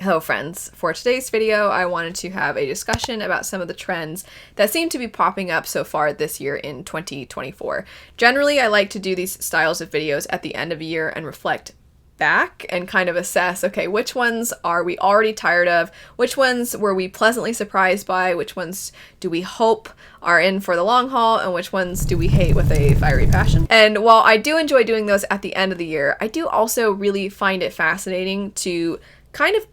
Hello friends, for today's video I wanted to have a discussion about some of the trends that seem to be popping up so far this year in 2024. Generally I like to do these styles of videos at the end of a year and reflect back and kind of assess, okay, which ones are we already tired of, which ones were we pleasantly surprised by, which ones do we hope are in for the long haul, and which ones do we hate with a fiery passion. And while I do enjoy doing those at the end of the year, I do also really find it fascinating to kind of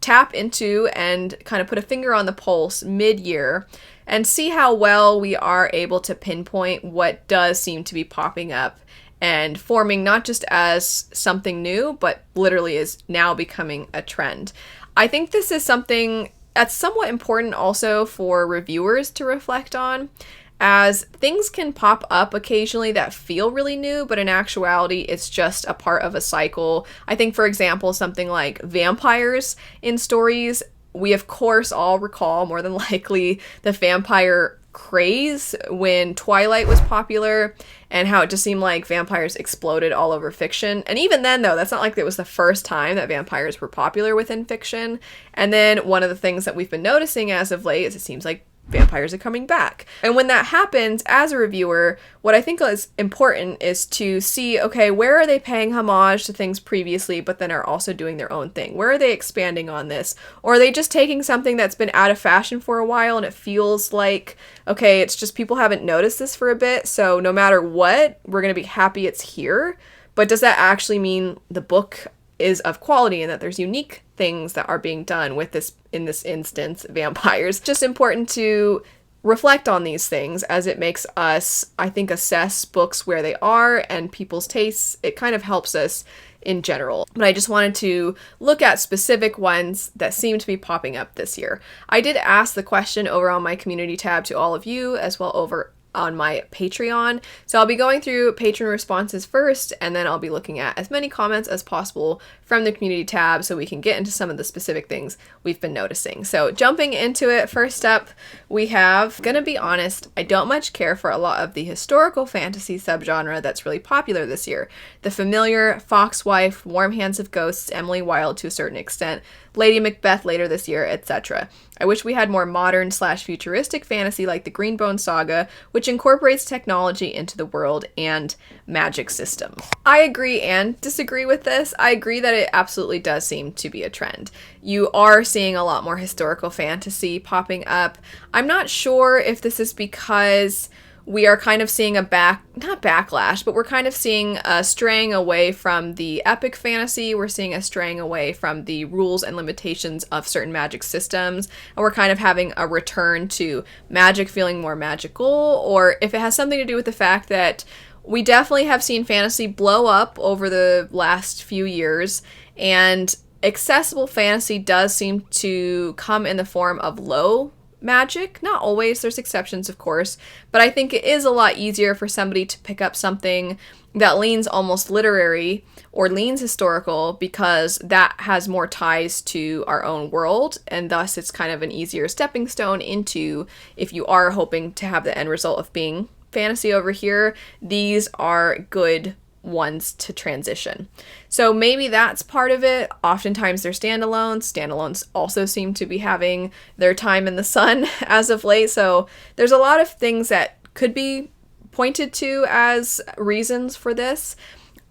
tap into and kind of put a finger on the pulse mid-year and see how well we are able to pinpoint what does seem to be popping up and forming not just as something new, but literally is now becoming a trend. I think this is something that's somewhat important also for reviewers to reflect on, as things can pop up occasionally that feel really new, but in actuality, it's just a part of a cycle. I think, for example, something like vampires in stories, we of course all recall more than likely the vampire craze when Twilight was popular and how it just seemed like vampires exploded all over fiction. And even then, though, that's not like it was the first time that vampires were popular within fiction. And then one of the things that we've been noticing as of late is it seems like vampires are coming back. And when that happens, as a reviewer, what I think is important is to see, okay, where are they paying homage to things previously, but then are also doing their own thing? Where are they expanding on this? Or are they just taking something that's been out of fashion for a while and it feels like, okay, it's just people haven't noticed this for a bit, so no matter what, we're going to be happy it's here. But does that actually mean the book is of quality and that there's unique things that are being done with this, in this instance, vampires? Just important to reflect on these things as it makes us, I think, assess books where they are and people's tastes. It kind of helps us in general. But I just wanted to look at specific ones that seem to be popping up this year. I did ask the question over on my community tab to all of you, as well over on my Patreon. So I'll be going through patron responses first, and then I'll be looking at as many comments as possible from the community tab so we can get into some of the specific things we've been noticing. So jumping into it, first up, we have, gonna be honest, I don't much care for a lot of the historical fantasy subgenre that's really popular this year. The Familiar, Foxwife, Warm Hands of Ghosts, Emily Wilde to a certain extent, Lady Macbeth later this year, etc. I wish we had more modern / futuristic fantasy like the Greenbone Saga, which incorporates technology into the world and magic system. I agree and disagree with this. I agree that it absolutely does seem to be a trend. You are seeing a lot more historical fantasy popping up. I'm not sure if this is because we are kind of seeing not backlash, but we're kind of seeing a straying away from the epic fantasy. We're seeing a straying away from the rules and limitations of certain magic systems. And we're kind of having a return to magic feeling more magical, or if it has something to do with the fact that we definitely have seen fantasy blow up over the last few years, and accessible fantasy does seem to come in the form of low magic. Not always, there's exceptions of course, but I think it is a lot easier for somebody to pick up something that leans almost literary or leans historical because that has more ties to our own world, and thus it's kind of an easier stepping stone into, if you are hoping to have the end result of being fantasy over here, these are good ones to transition. So maybe that's part of it. Oftentimes they're standalones. Standalones also seem to be having their time in the sun as of late. So there's a lot of things that could be pointed to as reasons for this.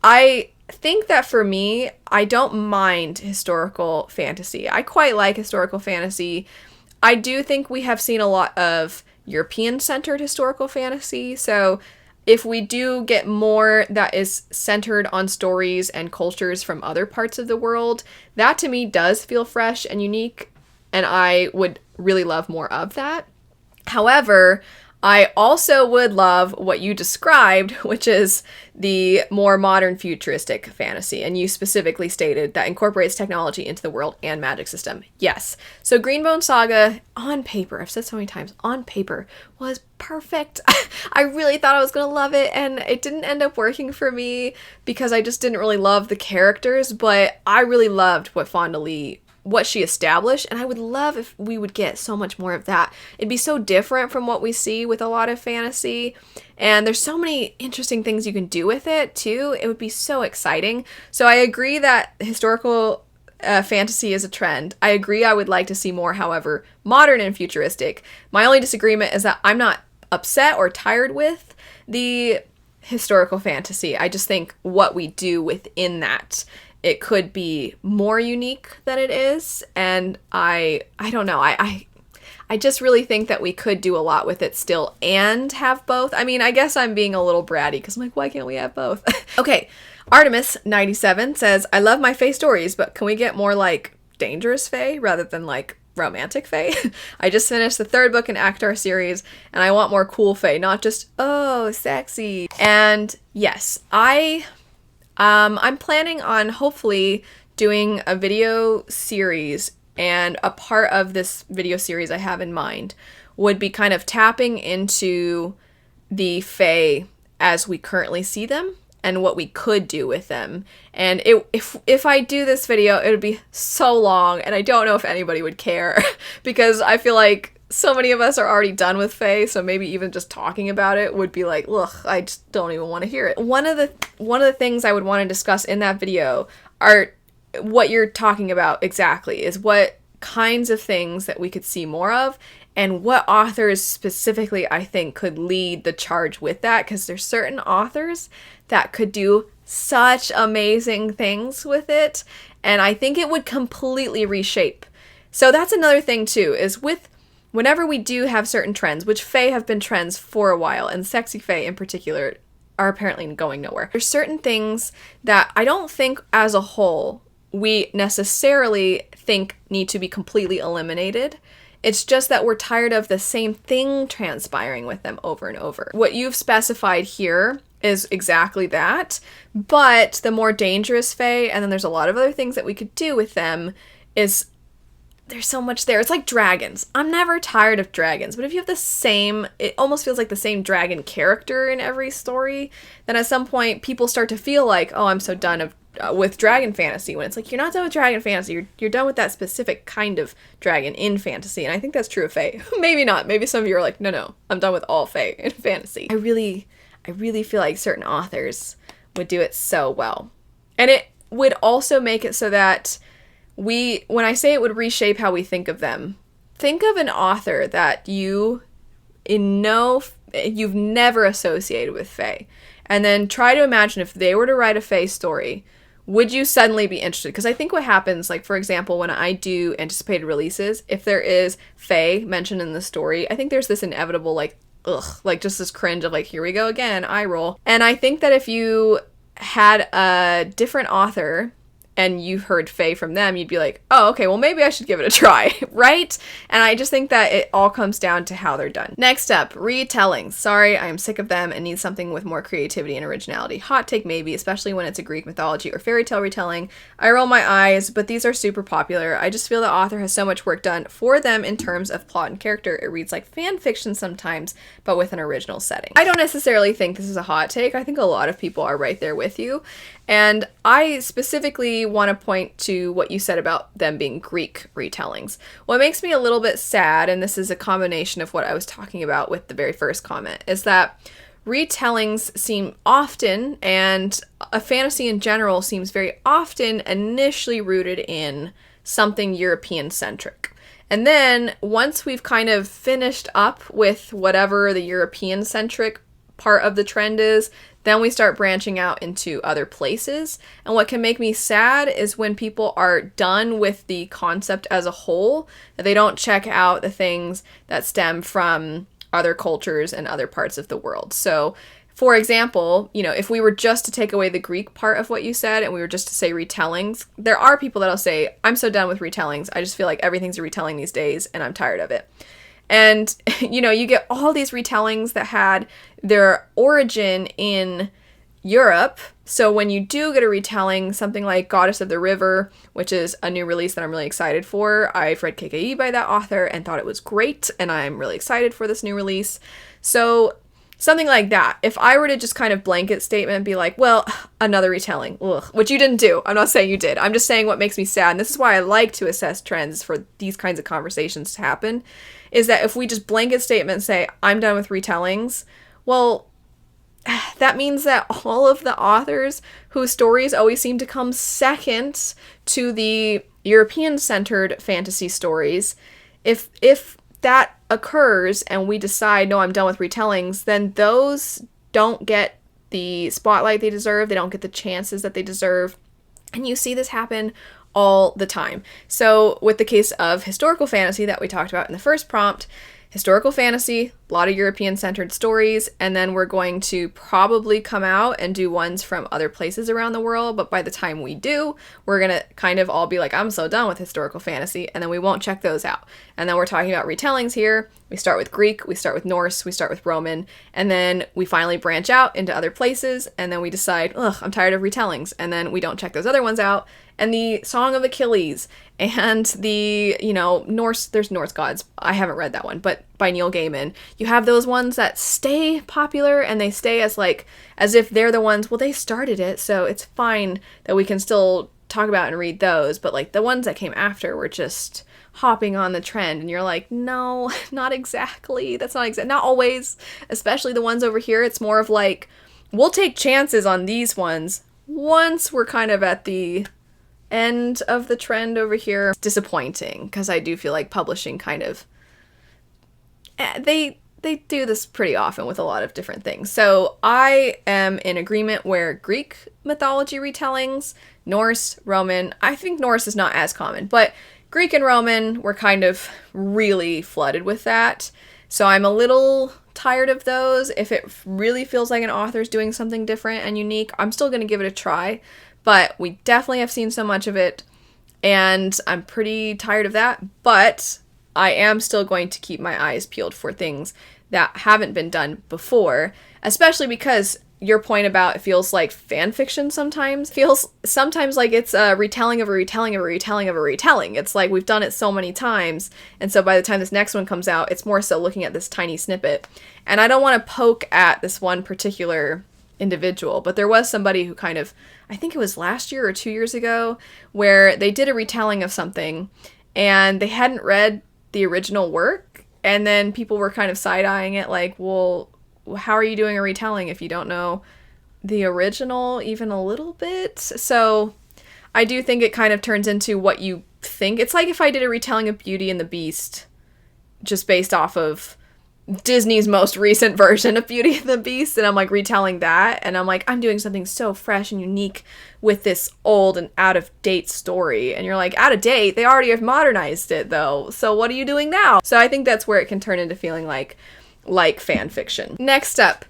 I think that for me, I don't mind historical fantasy. I quite like historical fantasy. I do think we have seen a lot of European-centered historical fantasy. So if we do get more that is centered on stories and cultures from other parts of the world, that to me does feel fresh and unique, and I would really love more of that. However, I also would love what you described, which is the more modern futuristic fantasy. And you specifically stated that incorporates technology into the world and magic system. Yes. So Greenbone Saga, on paper, I've said so many times, on paper, was perfect. I really thought I was going to love it, and it didn't end up working for me because I just didn't really love the characters, but I really loved what she established, and I would love if we would get so much more of that. It'd be so different from what we see with a lot of fantasy, and there's so many interesting things you can do with it too. It would be so exciting. So I agree that historical fantasy is a trend. I agree I would like to see more, however, modern and futuristic. My only disagreement is that I'm not upset or tired with the historical fantasy. I just think what we do within that, it could be more unique than it is, and I don't know. I just really think that we could do a lot with it still and have both. I mean, I guess I'm being a little bratty because I'm like, why can't we have both? Okay, Artemis97 says, I love my fae stories, but can we get more like dangerous fae rather than like romantic fae? I just finished the 3rd book in Actar series and I want more cool fae, not just, oh, sexy. And yes, I'm planning on hopefully doing a video series, and a part of this video series I have in mind would be kind of tapping into the fae as we currently see them and what we could do with them. And if I do this video, it would be so long, and I don't know if anybody would care because I feel like so many of us are already done with fae, so maybe even just talking about it would be like, ugh, I just don't even want to hear it. One of the things I would want to discuss in that video are what you're talking about exactly, is what kinds of things that we could see more of, and what authors specifically I think could lead the charge with that, because there's certain authors that could do such amazing things with it, and I think it would completely reshape. So that's another thing too, is whenever we do have certain trends, which fae have been trends for a while, and sexy fae in particular are apparently going nowhere. There's certain things that I don't think as a whole we necessarily think need to be completely eliminated. It's just that we're tired of the same thing transpiring with them over and over. What you've specified here is exactly that, but the more dangerous fae, and then there's a lot of other things that we could do with them, is there's so much there. It's like dragons. I'm never tired of dragons, but if you have the same, it almost feels like the same dragon character in every story, then at some point people start to feel like, oh, I'm so done with dragon fantasy, when it's like, you're not done with dragon fantasy, you're done with that specific kind of dragon in fantasy. And I think that's true of fae. Maybe not. Maybe some of you are like, no, I'm done with all fae in fantasy. I really feel like certain authors would do it so well. And it would also make it so that when I say it would reshape how we think of them, think of an author that you've never associated with fae, and then try to imagine if they were to write a fae story, would you suddenly be interested? Because I think what happens, like for example, when I do anticipated releases, if there is fae mentioned in the story, I think there's this inevitable like, ugh, like just this cringe of like, here we go again, eye roll. And I think that if you had a different author and you heard fae from them, you'd be like, oh, okay, well maybe I should give it a try, right? And I just think that it all comes down to how they're done. Next up, retellings. Sorry, I am sick of them and need something with more creativity and originality. Hot take maybe, especially when it's a Greek mythology or fairy tale retelling. I roll my eyes, but these are super popular. I just feel the author has so much work done for them in terms of plot and character. It reads like fan fiction sometimes, but with an original setting. I don't necessarily think this is a hot take. I think a lot of people are right there with you. And I specifically want to point to what you said about them being Greek retellings. What makes me a little bit sad, and this is a combination of what I was talking about with the very first comment, is that retellings seem often, and a fantasy in general seems very often initially rooted in something European-centric. And then once we've kind of finished up with whatever the European-centric part of the trend is, then we start branching out into other places. And what can make me sad is when people are done with the concept as a whole, that they don't check out the things that stem from other cultures and other parts of the world. So, for example, if we were just to take away the Greek part of what you said and we were just to say retellings, there are people that'll say, I'm so done with retellings. I just feel like everything's a retelling these days and I'm tired of it. And, you get all these retellings that had their origin in Europe. So when you do get a retelling, something like Goddess of the River, which is a new release that I'm really excited for. I've read KKE by that author and thought it was great, and I'm really excited for this new release. So something like that. If I were to just kind of blanket statement and be like, well, another retelling, ugh, which you didn't do. I'm not saying you did. I'm just saying what makes me sad. And this is why I like to assess trends for these kinds of conversations to happen, is that if we just blanket statement say, I'm done with retellings, well, that means that all of the authors whose stories always seem to come second to the European-centered fantasy stories, if that occurs and we decide, no, I'm done with retellings, then those don't get the spotlight they deserve. They don't get the chances that they deserve. And you see this happen all the time. So with the case of historical fantasy that we talked about in the first prompt, historical fantasy, a lot of European-centered stories, and then we're going to probably come out and do ones from other places around the world, but by the time we do, we're gonna kind of all be like, I'm so done with historical fantasy, and then we won't check those out. And then we're talking about retellings here. We start with Greek, we start with Norse, we start with Roman, and then we finally branch out into other places, and then we decide, ugh, I'm tired of retellings, and then we don't check those other ones out. And the Song of Achilles and the, Norse, there's Norse Gods. I haven't read that one, but by Neil Gaiman. You have those ones that stay popular and they stay as if they're the ones, well, they started it, so it's fine that we can still talk about and read those. But like the ones that came after were just hopping on the trend, and you're like, no, not exactly. That's not always, especially the ones over here. It's more of like, we'll take chances on these ones once we're kind of at the end of the trend over here. It's disappointing because I do feel like publishing kind of they do this pretty often with a lot of different things. So I am in agreement where Greek mythology retellings, Norse, Roman, I think Norse is not as common, but Greek and Roman were kind of really flooded with that. So I'm a little tired of those. If it really feels like an author's doing something different and unique, I'm still going to give it a try. But we definitely have seen so much of it, and I'm pretty tired of that. But I am still going to keep my eyes peeled for things that haven't been done before, especially because your point about it feels like fan fiction sometimes feels sometimes like it's a retelling of a retelling of a retelling of a retelling. It's like we've done it so many times, and so by the time this next one comes out, it's more so looking at this tiny snippet. And I don't want to poke at this one particular individual, but there was somebody who kind of, I think it was last year or 2 years ago, where they did a retelling of something and they hadn't read the original work, and then people were kind of side-eyeing it like, well, how are you doing a retelling if you don't know the original even a little bit? So I do think it kind of turns into what you think. It's like if I did a retelling of Beauty and the Beast just based off of Disney's most recent version of Beauty and the Beast, and I'm like retelling that, and I'm like, I'm doing something so fresh and unique with this old and out-of-date story. And you're like, out of date? They already have modernized it though, so what are you doing now? So I think that's where it can turn into feeling like fan fiction. Next up,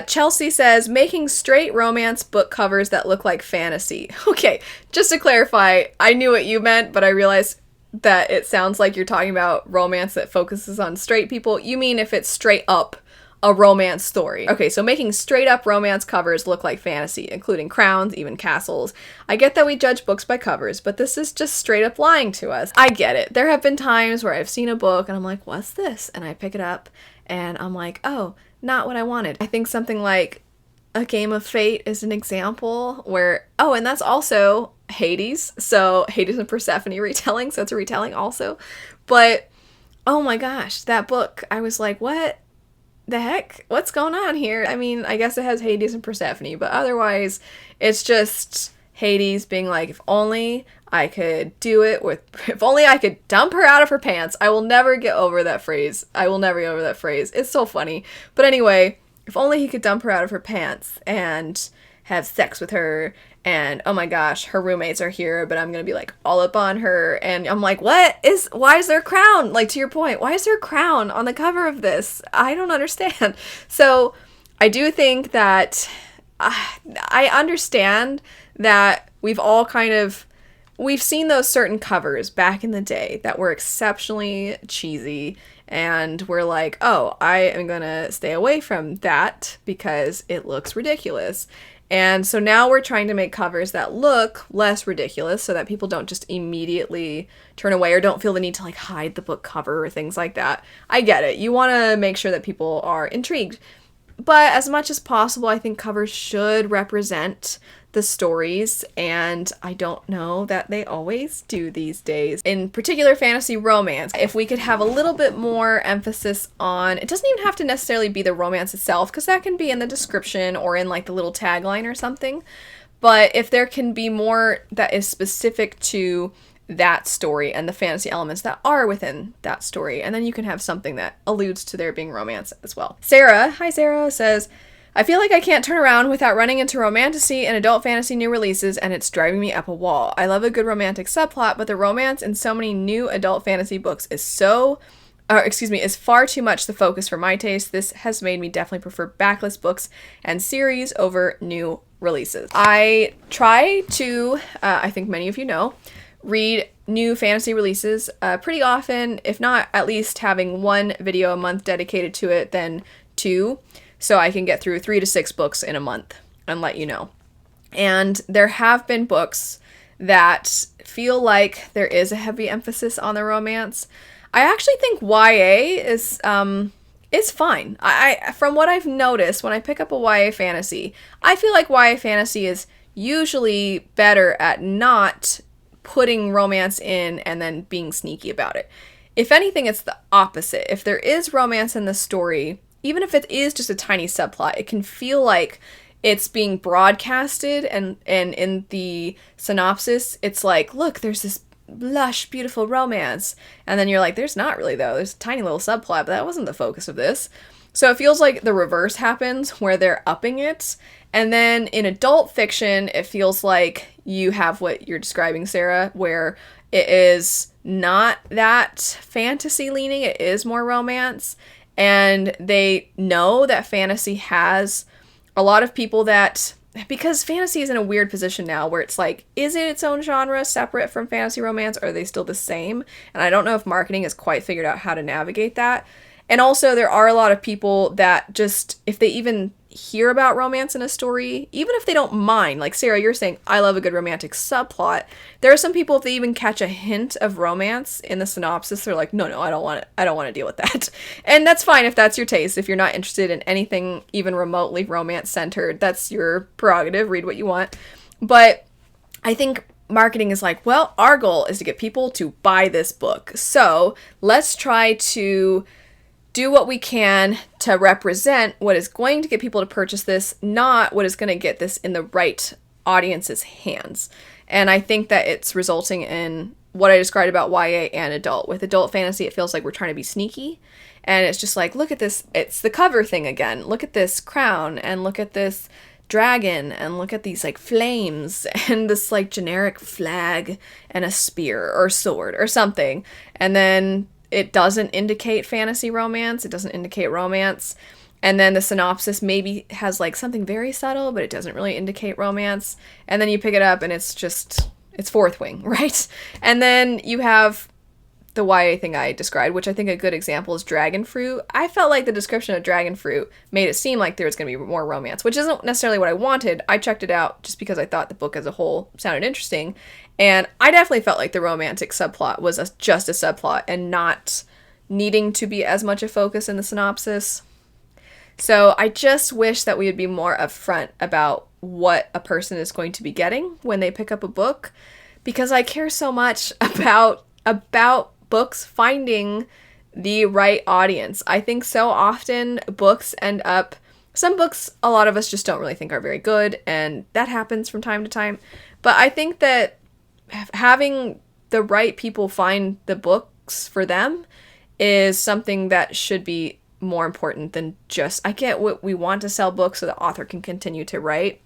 Chelsea says, making straight romance book covers that look like fantasy. Okay, just to clarify, I knew what you meant, but I realized that it sounds like you're talking about romance that focuses on straight people. You mean if it's straight up a romance story. Okay, so making straight up romance covers look like fantasy, including crowns, even castles. I get that we judge books by covers, but this is just straight up lying to us. I get it. There have been times where I've seen a book and I'm like, what's this? And I pick it up and I'm like, oh, not what I wanted. I think something like A Game of Fate is an example where, oh, and that's also Hades. So Hades and Persephone retelling, so it's a retelling also. But oh my gosh, that book, I was like, what the heck? What's going on here? I mean, I guess it has Hades and Persephone, but otherwise it's just Hades being like, if only I could do it with, if only I could dump her out of her pants. I will never get over that phrase. I will never get over that phrase. It's so funny. But anyway, if only he could dump her out of her pants and have sex with her, and oh my gosh, her roommates are here, but I'm gonna be like all up on her, and I'm like, why is there a crown? Like, to your point, why is there a crown on the cover of this? I don't understand. So I do think that I understand that we've seen those certain covers back in the day that were exceptionally cheesy, and we're like, oh, I am gonna stay away from that because it looks ridiculous. And so now we're trying to make covers that look less ridiculous so that people don't just immediately turn away or don't feel the need to like hide the book cover or things like that. I get it. You want to make sure that people are intrigued. But as much as possible, I think covers should represent the stories, and I don't know that they always do these days. In particular, fantasy romance, if we could have a little bit more emphasis on, it doesn't even have to necessarily be the romance itself, because that can be in the description or in like the little tagline or something, but if there can be more that is specific to that story and the fantasy elements that are within that story. And then you can have something that alludes to there being romance as well. Sarah, hi Sarah, says, I feel like I can't turn around without running into romantasy and adult fantasy new releases, and it's driving me up a wall. I love a good romantic subplot, but the romance in so many new adult fantasy books is is far too much the focus for my taste. This has made me definitely prefer backlist books and series over new releases. I try to, I think many of you know, read new fantasy releases pretty often, if not at least having one video a month dedicated to it, then 2. So I can get through 3 to 6 books in a month and let you know. And there have been books that feel like there is a heavy emphasis on the romance. I actually think YA is fine. I from what I've noticed when I pick up a YA fantasy, I feel like YA fantasy is usually better at not putting romance in and then being sneaky about it. If anything, it's the opposite. If there is romance in the story, even if it is just a tiny subplot, it can feel like it's being broadcasted, and in the synopsis, it's like, look, there's this lush, beautiful romance. And then you're like, there's not really, though. There's a tiny little subplot, but that wasn't the focus of this. So it feels like the reverse happens, where they're upping it. And then in adult fiction, it feels like you have what you're describing, Sarah, where it is not that fantasy leaning, it is more romance. And they know that fantasy has a lot of people that, because fantasy is in a weird position now where it's like, is it its own genre separate from fantasy romance, or are they still the same? And I don't know if marketing has quite figured out how to navigate that. And also there are a lot of people that just, if they even hear about romance in a story, even if they don't mind, like Sarah, you're saying, I love a good romantic subplot. There are some people, if they even catch a hint of romance in the synopsis, they're like, no, I don't want it. I don't want to deal with that. And that's fine if that's your taste. If you're not interested in anything even remotely romance centered, that's your prerogative. Read what you want. But I think marketing is like, well, our goal is to get people to buy this book. So let's try to do what we can to represent what is going to get people to purchase this, not what is going to get this in the right audience's hands. And I think that it's resulting in what I described about YA and adult. With adult fantasy, it feels like we're trying to be sneaky. And it's just like, look at this. It's the cover thing again. Look at this crown, and look at this dragon, and look at these like flames, and this like generic flag and a spear or sword or something. And then it doesn't indicate fantasy romance. It doesn't indicate romance. And then the synopsis maybe has like something very subtle, but it doesn't really indicate romance. And then you pick it up and it's just, it's fourth wing, right? And then you have the YA thing I described, which I think a good example is dragon fruit. I felt like the description of dragon fruit made it seem like there was going to be more romance, which isn't necessarily what I wanted. I checked it out just because I thought the book as a whole sounded interesting. And I definitely felt like the romantic subplot was just a subplot and not needing to be as much a focus in the synopsis. So I just wish that we would be more upfront about what a person is going to be getting when they pick up a book, because I care so much about books finding the right audience. I think so often books end up, some books a lot of us just don't really think are very good, and that happens from time to time. But I think that having the right people find the books for them is something that should be more important than just, I get what we want to sell books so the author can continue to write,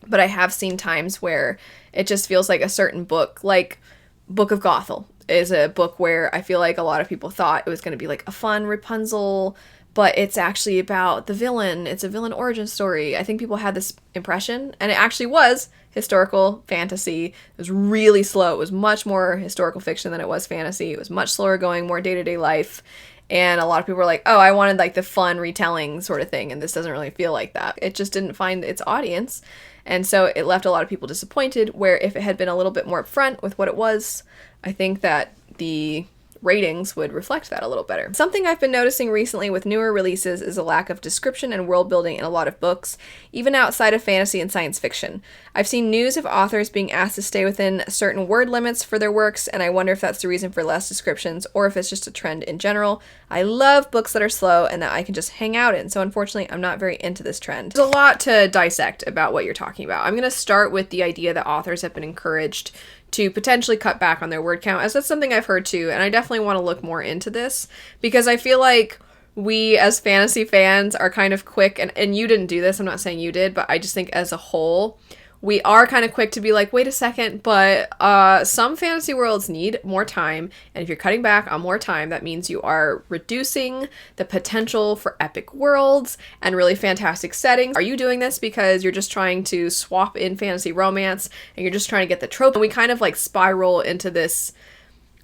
but I have seen times where it just feels like a certain book, like Book of Gothel is a book where I feel like a lot of people thought it was going to be like a fun Rapunzel, but it's actually about the villain. It's a villain origin story. I think people had this impression, and it actually was historical fantasy. It was really slow. It was much more historical fiction than it was fantasy. It was much slower going, more day-to-day life. And a lot of people were like, oh, I wanted like the fun retelling sort of thing, and this doesn't really feel like that. It just didn't find its audience. And so it left a lot of people disappointed, where if it had been a little bit more upfront with what it was, I think that the ratings would reflect that a little better. Something I've been noticing recently with newer releases is a lack of description and world building in a lot of books, even outside of fantasy and science fiction. I've seen news of authors being asked to stay within certain word limits for their works, and I wonder if that's the reason for less descriptions or if it's just a trend in general. I love books that are slow and that I can just hang out in, so unfortunately I'm not very into this trend. There's a lot to dissect about what you're talking about. I'm going to start with the idea that authors have been encouraged to potentially cut back on their word count, as that's something I've heard too, and I definitely want to look more into this, because I feel like we as fantasy fans are kind of quick, and you didn't do this, I'm not saying you did, but I just think as a whole, we are kind of quick to be like, wait a second, but some fantasy worlds need more time, and if you're cutting back on more time, that means you are reducing the potential for epic worlds and really fantastic settings. Are you doing this because you're just trying to swap in fantasy romance, and you're just trying to get the trope? And we kind of like spiral into this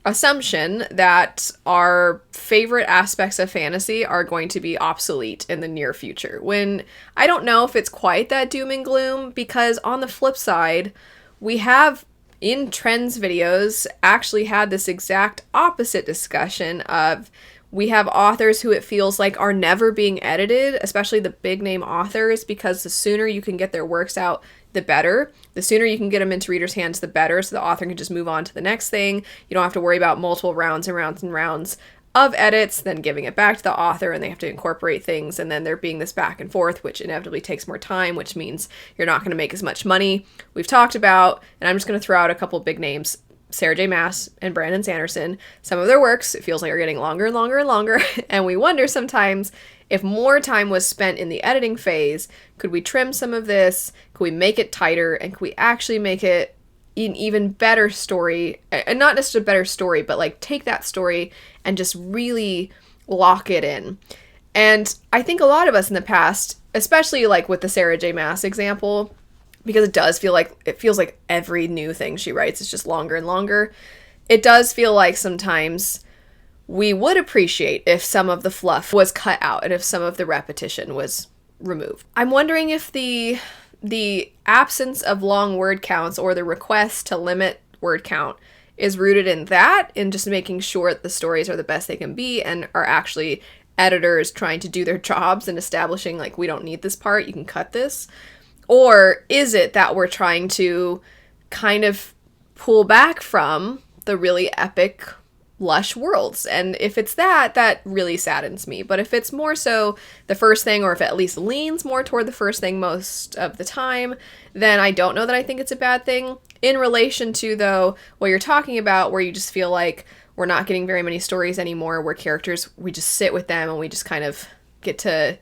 assumption that our favorite aspects of fantasy are going to be obsolete in the near future, when I don't know if it's quite that doom and gloom, because on the flip side, we have in trends videos actually had this exact opposite discussion of, we have authors who it feels like are never being edited, especially the big name authors, because the sooner you can get their works out, the better. The sooner you can get them into readers' hands, the better, so the author can just move on to the next thing. You don't have to worry about multiple rounds and rounds and rounds of edits, then giving it back to the author, and they have to incorporate things, and then there being this back and forth, which inevitably takes more time, which means you're not going to make as much money. We've talked about, and I'm just going to throw out a couple big names, Sarah J. Maas and Brandon Sanderson. Some of their works, it feels like, are getting longer and longer and longer, and we wonder sometimes if more time was spent in the editing phase, could we trim some of this? Could we make it tighter? And could we actually make it an even better story? And not just a better story, but like take that story and just really lock it in. And I think a lot of us in the past, especially like with the Sarah J. Maas example, because it feels like every new thing she writes is just longer and longer. It does feel like sometimes we would appreciate if some of the fluff was cut out and if some of the repetition was removed. I'm wondering if the absence of long word counts, or the request to limit word count, is rooted in that, in just making sure that the stories are the best they can be, and are actually editors trying to do their jobs and establishing, like, we don't need this part, you can cut this. Or is it that we're trying to kind of pull back from the really epic, lush worlds? And if it's that really saddens me. But if it's more so the first thing, or if it at least leans more toward the first thing most of the time, then I don't know that I think it's a bad thing. In relation to, though, what you're talking about, where you just feel like we're not getting very many stories anymore, where characters, we just sit with them and we just kind of get to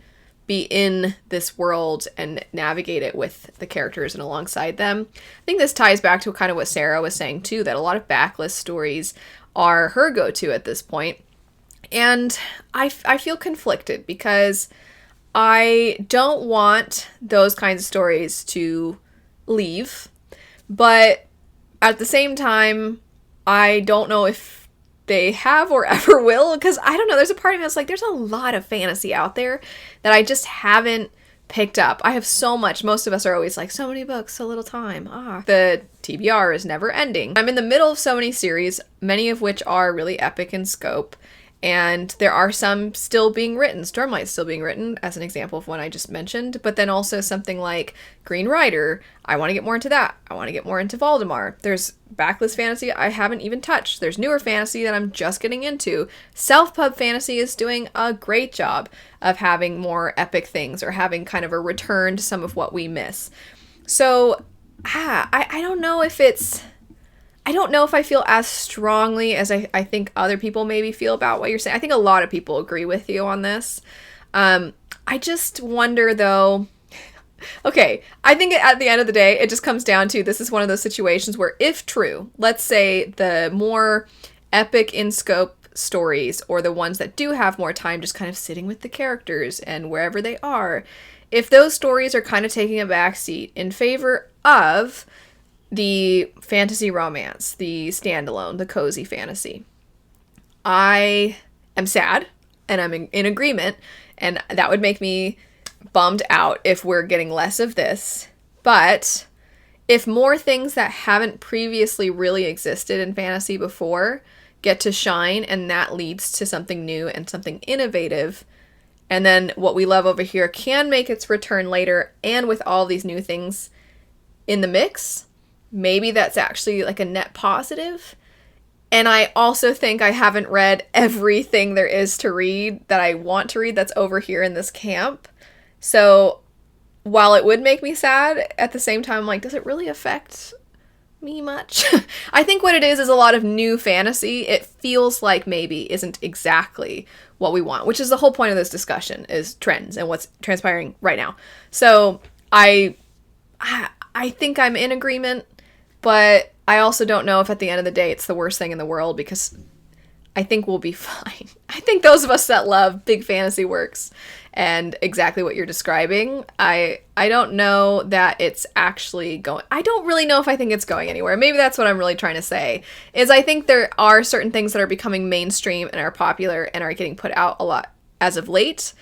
be in this world and navigate it with the characters and alongside them. I think this ties back to kind of what Sarah was saying too, that a lot of backlist stories are her go-to at this point. And I feel conflicted, because I don't want those kinds of stories to leave, but at the same time, I don't know if they have or ever will, because I don't know, there's a part of me that's like, there's a lot of fantasy out there that I just haven't picked up. I have so much. Most of us are always like, so many books, so little time. The TBR is never ending. I'm in the middle of so many series, many of which are really epic in scope, and there are some still being written. Stormlight's still being written, as an example of one I just mentioned, but then also something like Green Rider. I want to get more into that. I want to get more into Valdemar. There's backlist fantasy I haven't even touched. There's newer fantasy that I'm just getting into. Self-pub fantasy is doing a great job of having more epic things, or having kind of a return to some of what we miss. So, I don't know if it's... I don't know if I feel as strongly as I think other people maybe feel about what you're saying. I think a lot of people agree with you on this. I just wonder, though... Okay, I think at the end of the day, it just comes down to, this is one of those situations where, if true, let's say the more epic in scope stories, or the ones that do have more time just kind of sitting with the characters and wherever they are, if those stories are kind of taking a backseat in favor of the fantasy romance, the standalone, the cozy fantasy, I am sad, and I'm in agreement, and that would make me bummed out if we're getting less of this. But if more things that haven't previously really existed in fantasy before get to shine, and that leads to something new and something innovative, and then what we love over here can make its return later, and with all these new things in the mix, maybe that's actually like a net positive. And I also think I haven't read everything there is to read that I want to read that's over here in this camp. So while it would make me sad, at the same time, I'm like, does it really affect me much. I think what it is a lot of new fantasy. It feels like maybe isn't exactly what we want, which is the whole point of this discussion, is trends and what's transpiring right now. So I think I'm in agreement, but I also don't know if at the end of the day it's the worst thing in the world, because I think we'll be fine. I think those of us that love big fantasy works and exactly what you're describing, I don't know that it's actually going... I don't really know if I think it's going anywhere. Maybe that's what I'm really trying to say, is I think there are certain things that are becoming mainstream and are popular and are getting put out a lot as of late.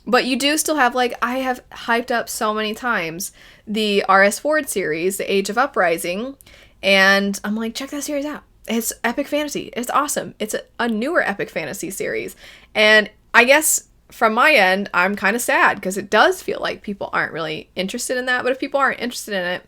But you do still have, like, I have hyped up so many times the R.S. Ford series, The Age of Uprising, and I'm like, check that series out. It's epic fantasy. It's awesome. It's a newer epic fantasy series. And I guess from my end, I'm kind of sad because it does feel like people aren't really interested in that. But if people aren't interested in it,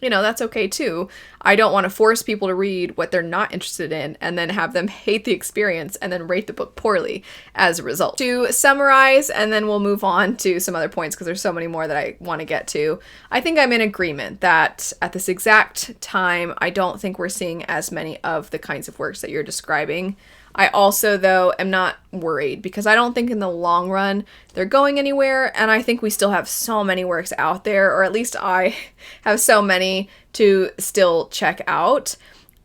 you know, that's okay too. I don't want to force people to read what they're not interested in and then have them hate the experience and then rate the book poorly as a result. To summarize, and then we'll move on to some other points because there's so many more that I want to get to. I think I'm in agreement that at this exact time, I don't think we're seeing as many of the kinds of works that you're describing. I also, though, am not worried because I don't think in the long run they're going anywhere, and I think we still have so many works out there, or at least I have so many to still check out.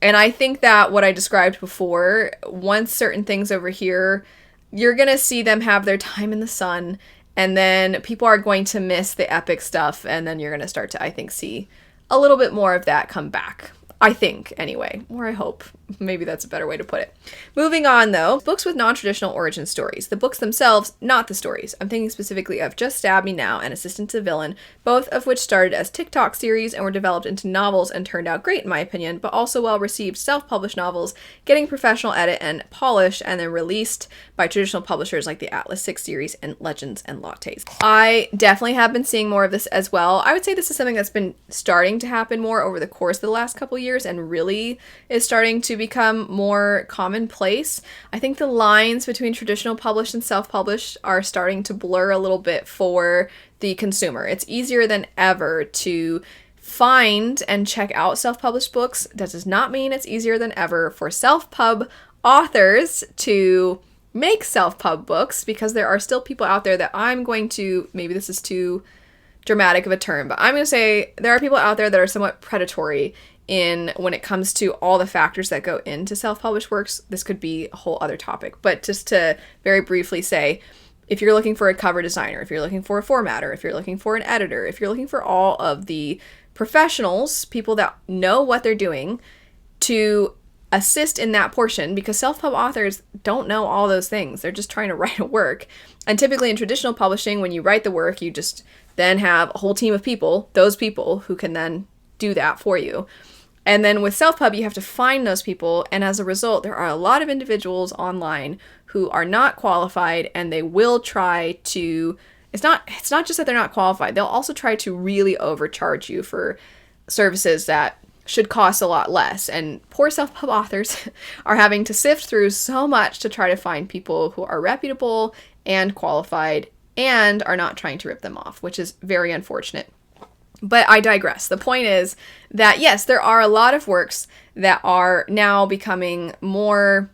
And I think that what I described before, once certain things over here, you're going to see them have their time in the sun, and then people are going to miss the epic stuff, and then you're going to start to, I think, see a little bit more of that come back. I think, anyway, or I hope. Maybe that's a better way to put it. Moving on, though, books with non-traditional origin stories. The books themselves, not the stories. I'm thinking specifically of Just Stab Me Now and Assistant to Villain, both of which started as TikTok series and were developed into novels and turned out great in my opinion, but also well-received self-published novels, getting professional edit and polish, and then released by traditional publishers like the Atlas 6 series and Legends and Lattes. I definitely have been seeing more of this as well. I would say this is something that's been starting to happen more over the course of the last couple years and really is starting to become more commonplace. I think the lines between traditional published and self-published are starting to blur a little bit for the consumer. It's easier than ever to find and check out self-published books. That does not mean it's easier than ever for self-pub authors to make self-pub books, because there are still people out there that I'm going to, maybe this is too dramatic of a term, but I'm going to say there are people out there that are somewhat predatory in when it comes to all the factors that go into self-published works. This could be a whole other topic, but just to very briefly say, if you're looking for a cover designer, if you're looking for a formatter, if you're looking for an editor, if you're looking for all of the professionals, people that know what they're doing to assist in that portion, because self-pub authors don't know all those things. They're just trying to write a work. And typically in traditional publishing, when you write the work, you just then have a whole team of people, those people who can then do that for you. And then with self-pub, you have to find those people, and as a result, there are a lot of individuals online who are not qualified, and they will try to, it's not just that they're not qualified, they'll also try to really overcharge you for services that should cost a lot less. And poor self-pub authors are having to sift through so much to try to find people who are reputable and qualified and are not trying to rip them off, which is very unfortunate. But I digress. The point is that, yes, there are a lot of works that are now becoming more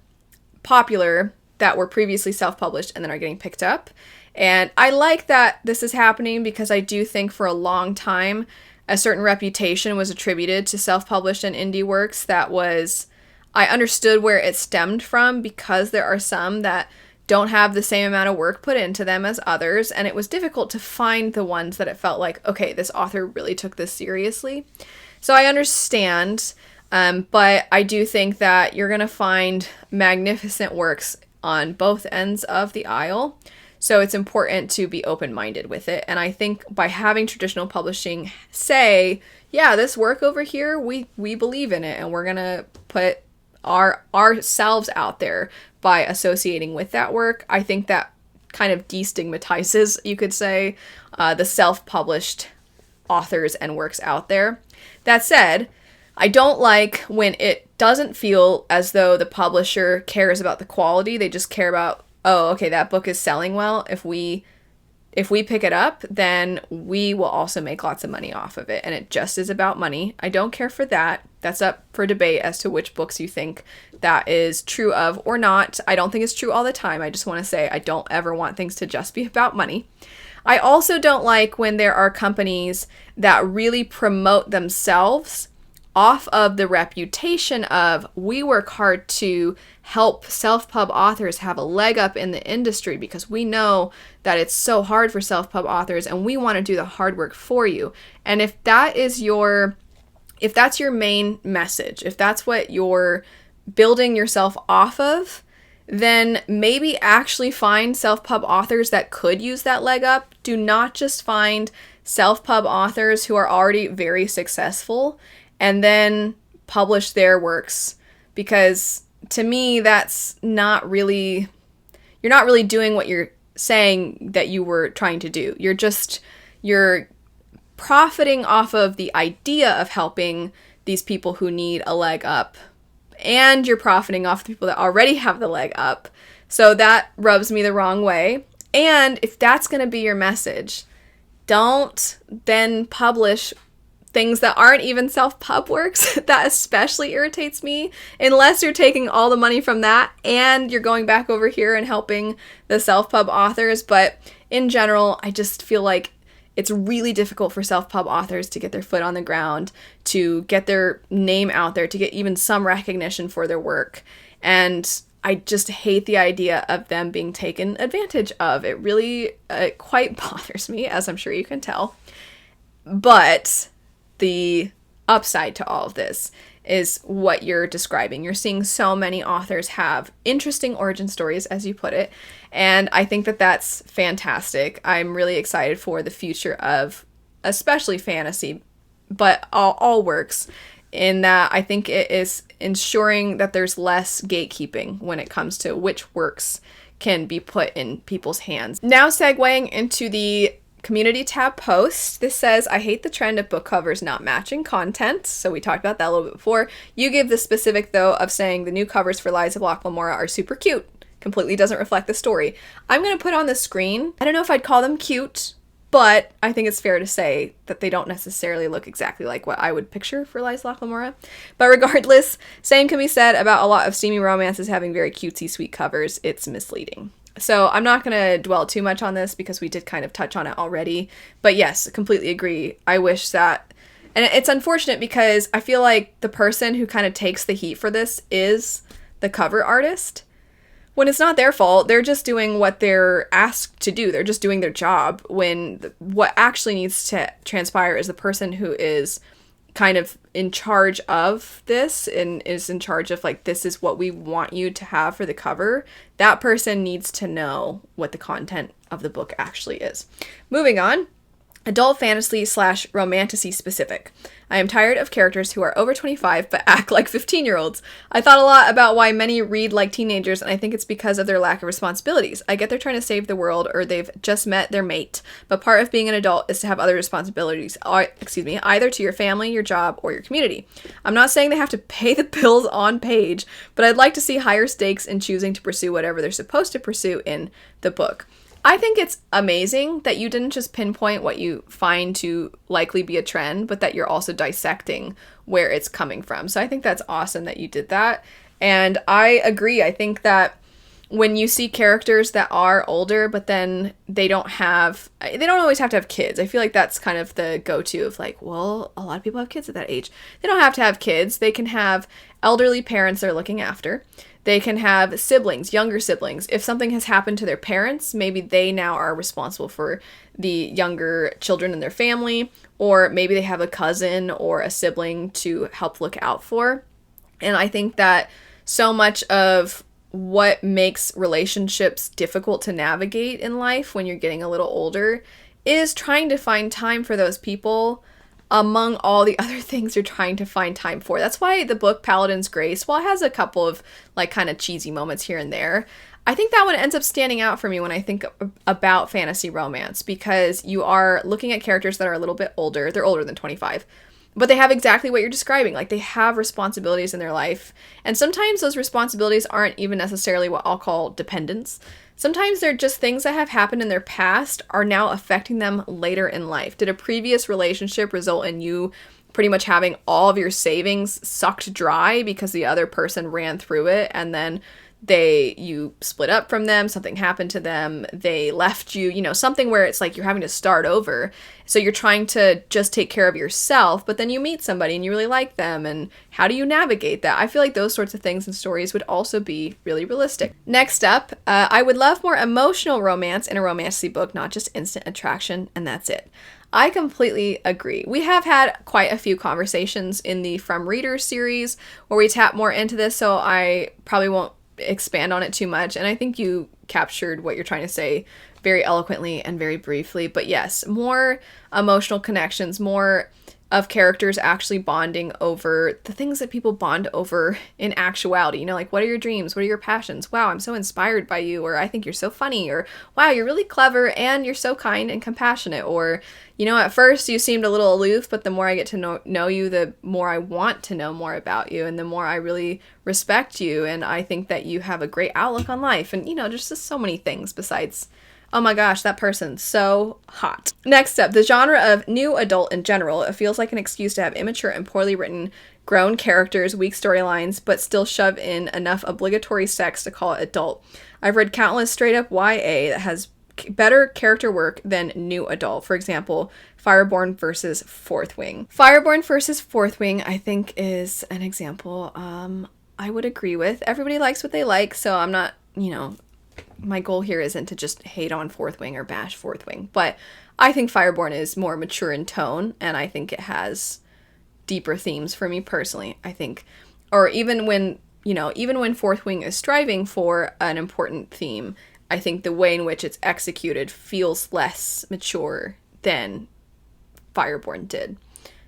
popular that were previously self-published and then are getting picked up. And I like that this is happening, because I do think for a long time a certain reputation was attributed to self-published and indie works that was, I understood where it stemmed from, because there are some that don't have the same amount of work put into them as others, and it was difficult to find the ones that it felt like, okay, this author really took this seriously. So I understand, but I do think that you're going to find magnificent works on both ends of the aisle. So it's important to be open-minded with it. And I think by having traditional publishing say, yeah, this work over here, we believe in it, and we're going to put ourselves out there by associating with that work, I think that kind of destigmatizes, you could say, the self-published authors and works out there. That said, I don't like when it doesn't feel as though the publisher cares about the quality. They just care about, oh, okay, that book is selling well. If we pick it up, then we will also make lots of money off of it. And it just is about money. I don't care for that. That's up for debate as to which books you think that is true of or not. I don't think it's true all the time. I just want to say I don't ever want things to just be about money. I also don't like when there are companies that really promote themselves off of the reputation of, we work hard to help self-pub authors have a leg up in the industry because we know that it's so hard for self-pub authors and we want to do the hard work for you. And if that's your main message, if that's what you're building yourself off of, then maybe actually find self-pub authors that could use that leg up. Do not just find self-pub authors who are already very successful and then publish their works, because to me that's not really, you're not really doing what you're saying that you were trying to do. You're profiting off of the idea of helping these people who need a leg up, and you're profiting off the people that already have the leg up. So that rubs me the wrong way. And if that's going to be your message, don't then publish things that aren't even self-pub works. That especially irritates me, unless you're taking all the money from that and you're going back over here and helping the self-pub authors. But in general, I just feel like it's really difficult for self-pub authors to get their foot on the ground, to get their name out there, to get even some recognition for their work. And I just hate the idea of them being taken advantage of. It really quite bothers me, as I'm sure you can tell. But the upside to all of this is what you're describing. You're seeing so many authors have interesting origin stories, as you put it, and I think that that's fantastic. I'm really excited for the future of especially fantasy, but all works, in that I think it is ensuring that there's less gatekeeping when it comes to which works can be put in people's hands. Now segueing into the community tab post. This says, I hate the trend of book covers not matching content. So we talked about that a little bit before. You gave the specific, though, of saying the new covers for Lies of Locke Lamora are super cute. Completely doesn't reflect the story. I'm going to put on the screen. I don't know if I'd call them cute, but I think it's fair to say that they don't necessarily look exactly like what I would picture for Lies of Locke Lamora. But regardless, same can be said about a lot of steamy romances having very cutesy sweet covers. It's misleading. So I'm not going to dwell too much on this because we did kind of touch on it already. But yes, completely agree. I wish that, and it's unfortunate because I feel like the person who kind of takes the heat for this is the cover artist, when it's not their fault. They're just doing what they're asked to do. They're just doing their job, when what actually needs to transpire is the person who is kind of in charge of this and is in charge of, like, this is what we want you to have for the cover. That person needs to know what the content of the book actually is. Moving on. Adult fantasy / romantasy specific. I am tired of characters who are over 25 but act like 15-year-olds. I thought a lot about why many read like teenagers, and I think it's because of their lack of responsibilities. I get they're trying to save the world or they've just met their mate, but part of being an adult is to have other responsibilities, either to your family, your job, or your community. I'm not saying they have to pay the bills on page, but I'd like to see higher stakes in choosing to pursue whatever they're supposed to pursue in the book. I think it's amazing that you didn't just pinpoint what you find to likely be a trend, but that you're also dissecting where it's coming from. So I think that's awesome that you did that. And I agree. I think that when you see characters that are older, but then they don't always have to have kids. I feel like that's kind of the go-to of, like, well, a lot of people have kids at that age. They don't have to have kids. They can have elderly parents they're looking after. They can have siblings, younger siblings. If something has happened to their parents, maybe they now are responsible for the younger children in their family, or maybe they have a cousin or a sibling to help look out for. And I think that so much of what makes relationships difficult to navigate in life when you're getting a little older is trying to find time for those people among all the other things you're trying to find time for. That's why the book Paladin's Grace, while it has a couple of, like, kind of cheesy moments here and there, I think that one ends up standing out for me when I think about fantasy romance, because you are looking at characters that are a little bit older. They're older than 25, but they have exactly what you're describing. Like, they have responsibilities in their life, and sometimes those responsibilities aren't even necessarily what I'll call dependents. Sometimes they're just things that have happened in their past are now affecting them later in life. Did a previous relationship result in you pretty much having all of your savings sucked dry because the other person ran through it, and then you split up from them, something happened to them, they left you, you know, something where it's like you're having to start over. So you're trying to just take care of yourself, but then you meet somebody and you really like them, and how do you navigate that? I feel like those sorts of things and stories would also be really realistic. Next up, I would love more emotional romance in a romantic book, not just instant attraction, and that's it. I completely agree. We have had quite a few conversations in the From Readers series where we tap more into this, so I probably won't expand on it too much, and I think you captured what you're trying to say very eloquently and very briefly. But yes, more emotional connections, more of characters actually bonding over the things that people bond over in actuality. You know, like, what are your dreams? What are your passions? Wow, I'm so inspired by you. Or I think you're so funny. Or wow, you're really clever and you're so kind and compassionate. Or, you know, at first you seemed a little aloof, but the more I get to know you, the more I want to know more about you, and the more I really respect you. And I think that you have a great outlook on life. And, you know, just so many things besides, oh my gosh, that person's so hot. Next up, the genre of new adult in general. It feels like an excuse to have immature and poorly written grown characters, weak storylines, but still shove in enough obligatory sex to call it adult. I've read countless straight up YA that has better character work than new adult. For example, Fireborn versus Fourth Wing. Fireborn versus Fourth Wing, I think, is an example I would agree with. Everybody likes what they like, so I'm not, you know, my goal here isn't to just hate on Fourth Wing or bash Fourth Wing, but I think Fireborn is more mature in tone, and I think it has deeper themes for me personally. I think, or even when Fourth Wing is striving for an important theme, I think the way in which it's executed feels less mature than Fireborn did.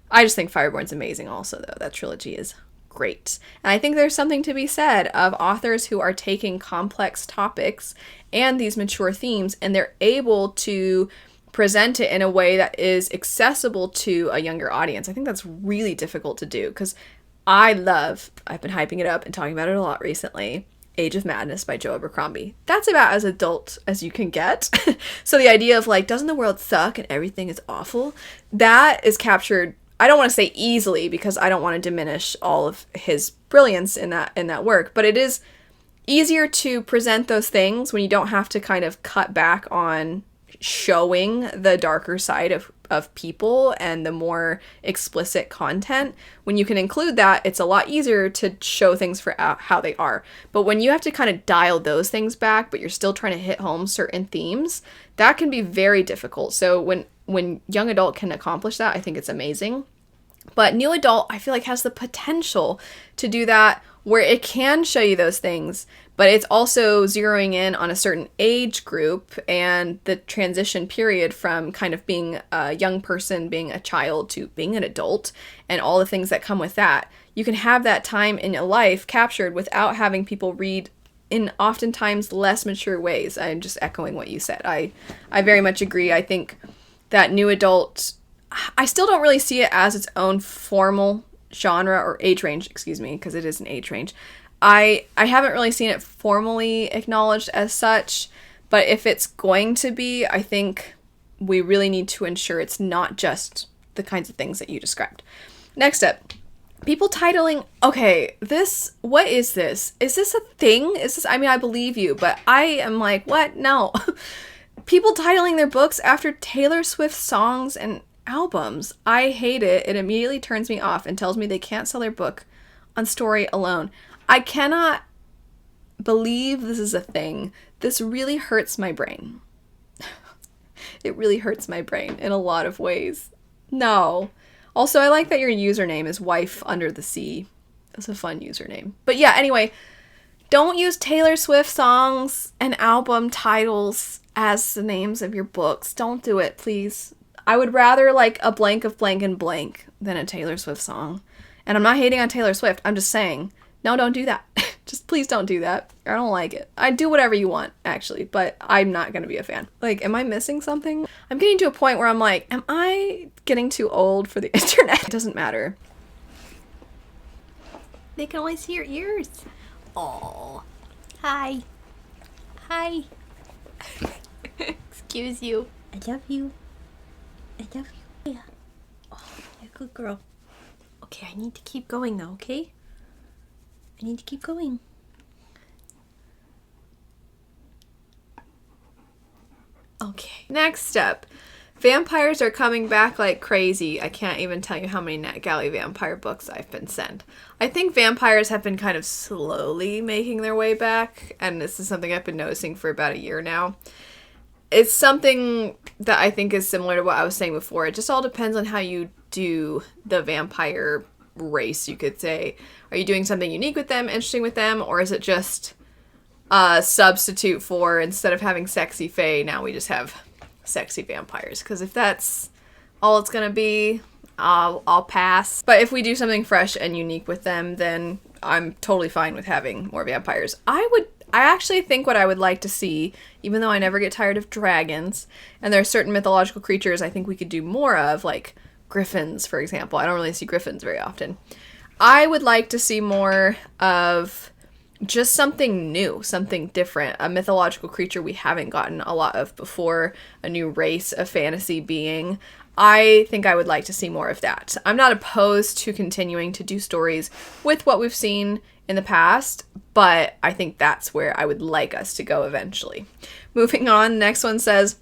I just think Fireborn's amazing also, though. That trilogy is great. And I think there's something to be said of authors who are taking complex topics and these mature themes, and they're able to present it in a way that is accessible to a younger audience. I think that's really difficult to do, because I've been hyping it up and talking about it a lot recently, Age of Madness by Joe Abercrombie. That's about as adult as you can get. So the idea of, like, doesn't the world suck and everything is awful? That is captured, I don't want to say easily, because I don't want to diminish all of his brilliance in that work, but it is easier to present those things when you don't have to kind of cut back on showing the darker side of people and the more explicit content. When you can include that, it's a lot easier to show things for how they are. But when you have to kind of dial those things back, but you're still trying to hit home certain themes, that can be very difficult. So when young adult can accomplish that, I think it's amazing. But new adult, I feel like, has the potential to do that, where it can show you those things, but it's also zeroing in on a certain age group and the transition period from kind of being a young person, being a child, to being an adult, and all the things that come with that. You can have that time in your life captured without having people read in oftentimes less mature ways. I'm just echoing what you said. I very much agree. I think that new adult, I still don't really see it as its own formal genre or age range, because it is an age range. I haven't really seen it formally acknowledged as such, but if it's going to be, I think we really need to ensure it's not just the kinds of things that you described. Next up, people titling, okay, what is this? Is this a thing? I believe you, but I am like, what? No. People titling their books after Taylor Swift songs and albums. I hate it. It immediately turns me off and tells me they can't sell their book on story alone. I cannot believe this is a thing. This really hurts my brain. It really hurts my brain in a lot of ways. No. Also, I like that your username is Wife Under the Sea. That's a fun username. But yeah, anyway, don't use Taylor Swift songs and album titles as the names of your books. Don't do it, please. I would rather like a blank of blank and blank than a Taylor Swift song. And I'm not hating on Taylor Swift. I'm just saying, no, don't do that. Just please don't do that. I don't like it. I do whatever you want, actually, but I'm not going to be a fan. Like, am I missing something? I'm getting to a point where I'm like, am I getting too old for the internet? It doesn't matter. They can only see your ears. Oh. Hi. Hi. Excuse you. I love you. I love you. Yeah. Oh, you're a good girl. Okay, I need to keep going though, okay? I need to keep going. Okay. Next up. Vampires are coming back like crazy. I can't even tell you how many NetGalley vampire books I've been sent. I think vampires have been kind of slowly making their way back, and this is something I've been noticing for about a year now. It's something that I think is similar to what I was saying before. It just all depends on how you do the vampire race, you could say. Are you doing something unique with them, interesting with them, or is it just a substitute for, instead of having sexy fae, now we just have sexy vampires? Because if that's all it's gonna be, I'll pass. But if we do something fresh and unique with them, then I'm totally fine with having more vampires. I actually think what I would like to see, even though I never get tired of dragons, and there are certain mythological creatures I think we could do more of, like griffins, for example. I don't really see griffins very often. I would like to see more of just something new, something different, a mythological creature we haven't gotten a lot of before, a new race, a fantasy being. I think I would like to see more of that. I'm not opposed to continuing to do stories with what we've seen in the past, but I think that's where I would like us to go eventually. Moving on, the next one says,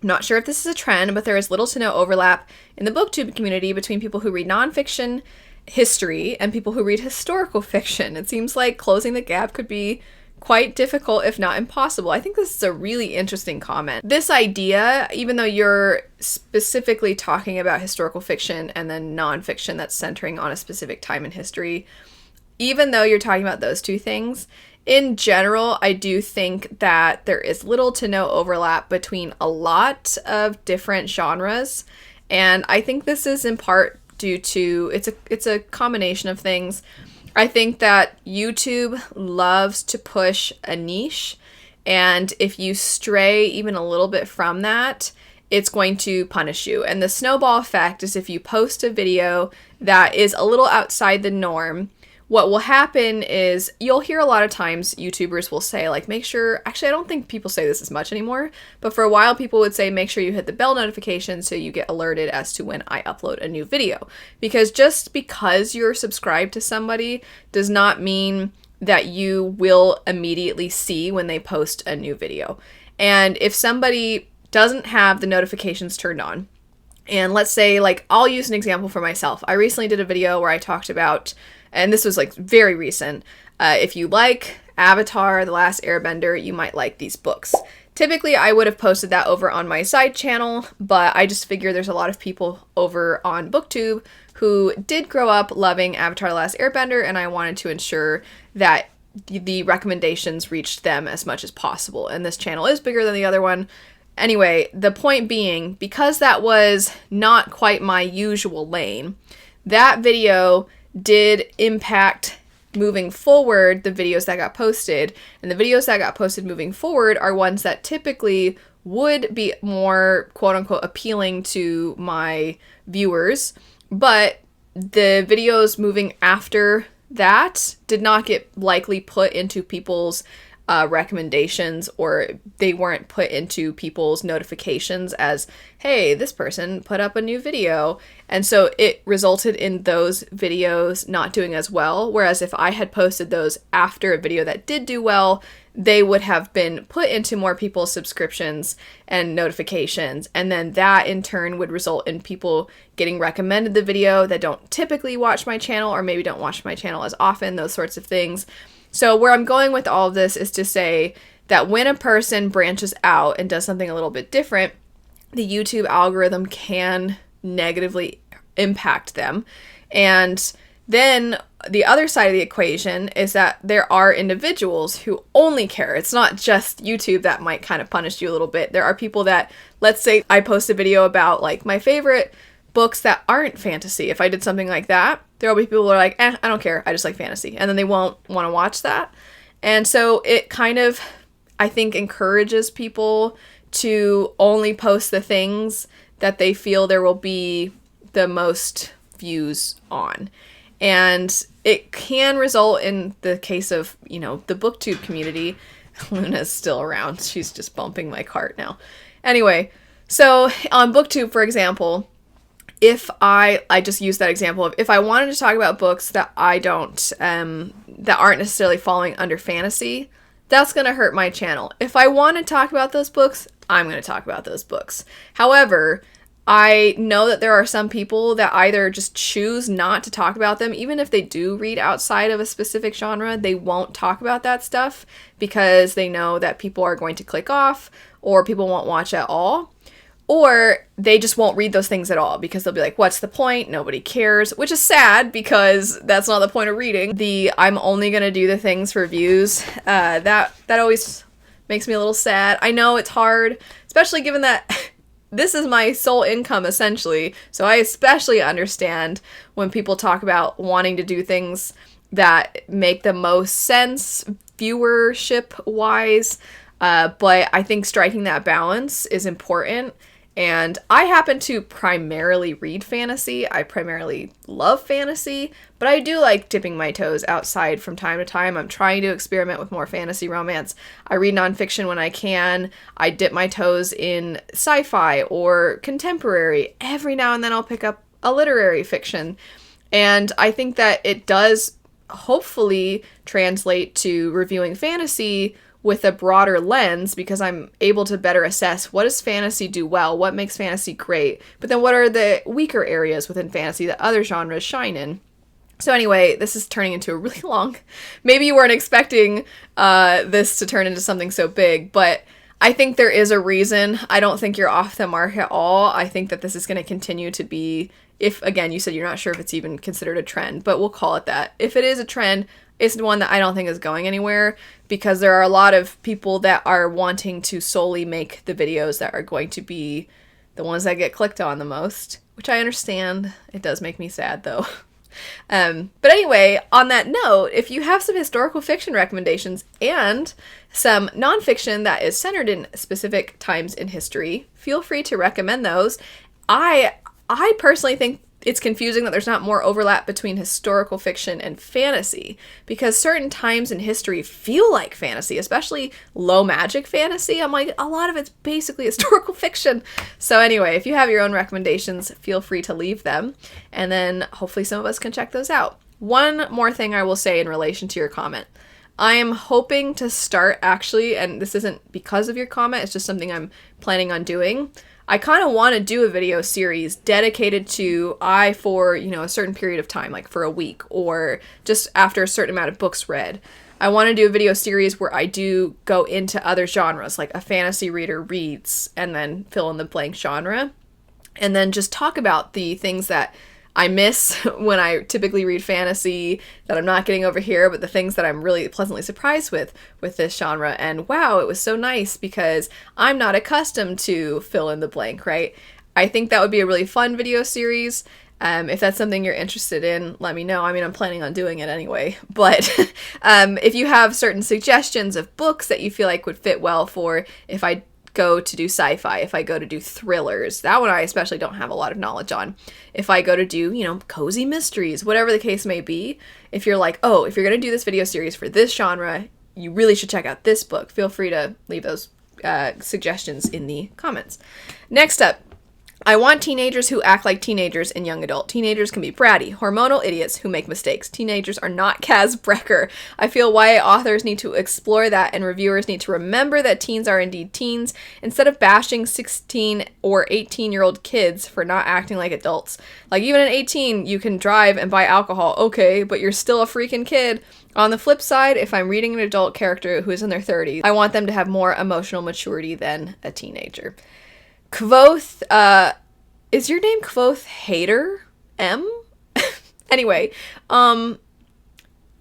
I'm not sure if this is a trend, but there is little to no overlap in the booktube community between people who read nonfiction history and people who read historical fiction. It seems like closing the gap could be quite difficult, if not impossible. I think this is a really interesting comment. This idea, even though you're specifically talking about historical fiction and then nonfiction that's centering on a specific time in history, even though you're talking about those two things, in general, I do think that there is little to no overlap between a lot of different genres. And I think this is in part due to, it's a combination of things. I think that YouTube loves to push a niche, and if you stray even a little bit from that, it's going to punish you. And the snowball effect is, if you post a video that is a little outside the norm, what will happen is you'll hear a lot of times YouTubers will say, like, make sure, actually I don't think people say this as much anymore, but for a while people would say, make sure you hit the bell notification so you get alerted as to when I upload a new video. Because just because you're subscribed to somebody does not mean that you will immediately see when they post a new video. And if somebody doesn't have the notifications turned on, and let's say, like, I'll use an example for myself. I recently did a video where I talked about, and this was like very recent, if you like Avatar: The Last Airbender, you might like these books. Typically, I would have posted that over on my side channel, but I just figure there's a lot of people over on BookTube who did grow up loving Avatar: The Last Airbender, and I wanted to ensure that the recommendations reached them as much as possible. And this channel is bigger than the other one. Anyway, the point being, because that was not quite my usual lane, that video did impact moving forward the videos that got posted, and the videos that got posted moving forward are ones that typically would be more quote-unquote appealing to my viewers, but the videos moving after that did not get likely put into people's recommendations, or they weren't put into people's notifications as, hey, this person put up a new video. And so it resulted in those videos not doing as well. Whereas if I had posted those after a video that did do well, they would have been put into more people's subscriptions and notifications. And then that in turn would result in people getting recommended the video that don't typically watch my channel, or maybe don't watch my channel as often, those sorts of things. So where I'm going with all of this is to say that when a person branches out and does something a little bit different, the YouTube algorithm can negatively impact them. And then the other side of the equation is that there are individuals who only care. It's not just YouTube that might kind of punish you a little bit. There are people that, let's say I post a video about like my favorite books that aren't fantasy. If I did something like that, there will be people who are like, I don't care, I just like fantasy. And then they won't want to watch that. And so it kind of, I think, encourages people to only post the things that they feel there will be the most views on. And it can result, in the case of, you know, the booktube community. Luna's still around. She's just bumping my cart now. Anyway, so on booktube, for example, if I just use that example of if I wanted to talk about books that I don't, that aren't necessarily falling under fantasy, that's going to hurt my channel. If I want to talk about those books, I'm going to talk about those books. However, I know that there are some people that either just choose not to talk about them, even if they do read outside of a specific genre, they won't talk about that stuff because they know that people are going to click off or people won't watch at all. Or they just won't read those things at all because they'll be like, what's the point? Nobody cares, which is sad because that's not the point of reading. The I'm only going to do the things for views, that always makes me a little sad. I know it's hard, especially given that this is my sole income essentially. So I especially understand when people talk about wanting to do things that make the most sense viewership wise. But I think striking that balance is important. And I happen to primarily read fantasy. I primarily love fantasy, but I do like dipping my toes outside from time to time. I'm trying to experiment with more fantasy romance. I read nonfiction when I can. I dip my toes in sci-fi or contemporary. Every now and then I'll pick up a literary fiction. And I think that it does hopefully translate to reviewing fantasy with a broader lens because I'm able to better assess what does fantasy do well, what makes fantasy great, but then what are the weaker areas within fantasy that other genres shine in. So anyway, this is turning into a really long, maybe you weren't expecting this to turn into something so big, but I think there is a reason. I don't think you're off the mark at all. I think that this is going to continue to be, if again, you said you're not sure if it's even considered a trend, but we'll call it that. If it is a trend, it's one that I don't think is going anywhere because there are a lot of people that are wanting to solely make the videos that are going to be the ones that get clicked on the most, which I understand. It does make me sad though. But anyway, on that note, if you have some historical fiction recommendations and some nonfiction that is centered in specific times in history, feel free to recommend those. I personally think it's confusing that there's not more overlap between historical fiction and fantasy because certain times in history feel like fantasy, especially low magic fantasy. I'm like, a lot of it's basically historical fiction. So anyway, if you have your own recommendations, feel free to leave them. And then hopefully some of us can check those out. One more thing I will say in relation to your comment. I am hoping to start actually, and this isn't because of your comment, it's just something I'm planning on doing. I kind of want to do a video series dedicated to for, a certain period of time, like for a week or just after a certain amount of books read. I want to do a video series where I do go into other genres, like a fantasy reader reads and then fill in the blank genre, and then just talk about the things that I miss when I typically read fantasy that I'm not getting over here, but the things that I'm really pleasantly surprised with this genre. And wow, it was so nice because I'm not accustomed to fill in the blank, right? I think that would be a really fun video series. If that's something you're interested in, let me know. I mean, I'm planning on doing it anyway, but if you have certain suggestions of books that you feel like would fit well for if I go to do sci-fi, if I go to do thrillers, that one I especially don't have a lot of knowledge on. If I go to do, cozy mysteries, whatever the case may be, if you're like, oh, if you're going to do this video series for this genre, you really should check out this book, feel free to leave those suggestions in the comments. Next up, I want teenagers who act like teenagers and young adult. Teenagers can be bratty, hormonal idiots who make mistakes. Teenagers are not Kaz Brecker. I feel YA authors need to explore that and reviewers need to remember that teens are indeed teens instead of bashing 16 or 18-year-old kids for not acting like adults. Like even at 18, you can drive and buy alcohol, okay, but you're still a freaking kid. On the flip side, if I'm reading an adult character who is in their 30s, I want them to have more emotional maturity than a teenager. Quoth, is your name Quoth Hater? M? Anyway, or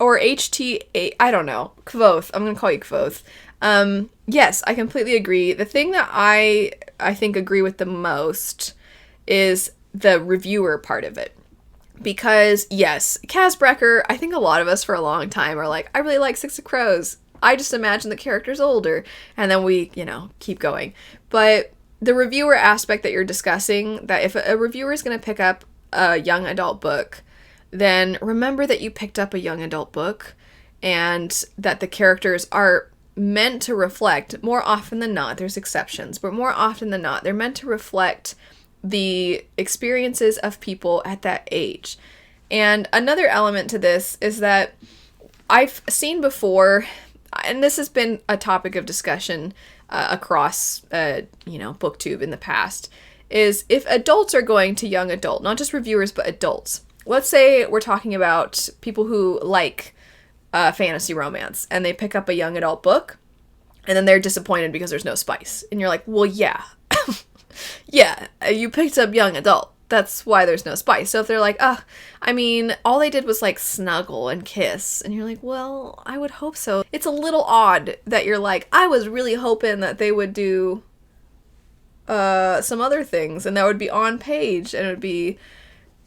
HTA, I don't know. Quoth, I'm gonna call you Quoth. Yes, I completely agree. The thing that I think agree with the most is the reviewer part of it. Because, yes, Kaz Brecker, I think a lot of us for a long time are like, I really like Six of Crows. I just imagine the character's older. And then we, keep going. But the reviewer aspect that you're discussing, that if a reviewer is going to pick up a young adult book, then remember that you picked up a young adult book and that the characters are meant to reflect, more often than not, there's exceptions, but more often than not, they're meant to reflect the experiences of people at that age. And another element to this is that I've seen before, and this has been a topic of discussion across, BookTube in the past, is if adults are going to young adult, not just reviewers, but adults. Let's say we're talking about people who like fantasy romance, and they pick up a young adult book, and then they're disappointed because there's no spice. And you're like, well, yeah. Yeah, you picked up young adult. That's why there's no spice. So if they're like, all they did was like snuggle and kiss. And you're like, well, I would hope so. It's a little odd that you're like, I was really hoping that they would do some other things and that would be on page and it would be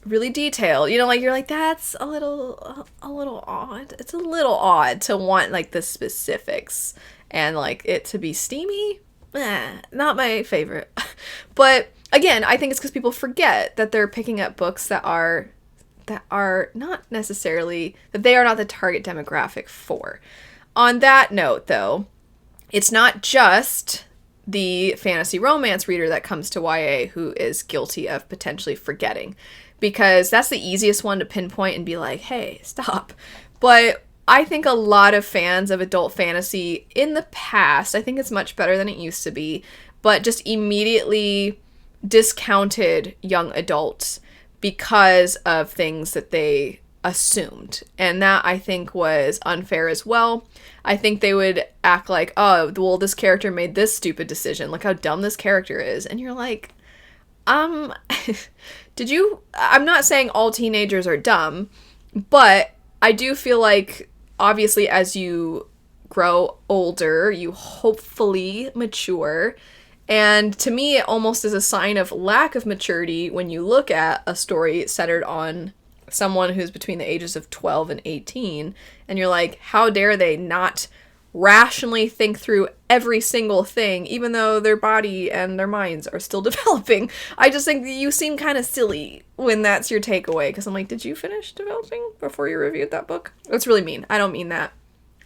really detailed. You're like, that's a little odd. It's a little odd to want like the specifics and like it to be steamy. Not my favorite. But again, I think it's because people forget that they're picking up books that are not necessarily, that they are not the target demographic for. On that note, though, it's not just the fantasy romance reader that comes to YA who is guilty of potentially forgetting, because that's the easiest one to pinpoint and be like, hey, stop. But I think a lot of fans of adult fantasy in the past, I think it's much better than it used to be, but just immediately discounted young adults because of things that they assumed. And that I think was unfair as well. I think they would act like, oh, well, this character made this stupid decision. Look how dumb this character is. And you're like, I'm not saying all teenagers are dumb, but I do feel like obviously as you grow older, you hopefully mature. And to me, it almost is a sign of lack of maturity when you look at a story centered on someone who's between the ages of 12 and 18, and you're like, how dare they not rationally think through every single thing, even though their body and their minds are still developing. I just think that you seem kind of silly when that's your takeaway, because I'm like, did you finish developing before you reviewed that book? That's really mean. I don't mean that.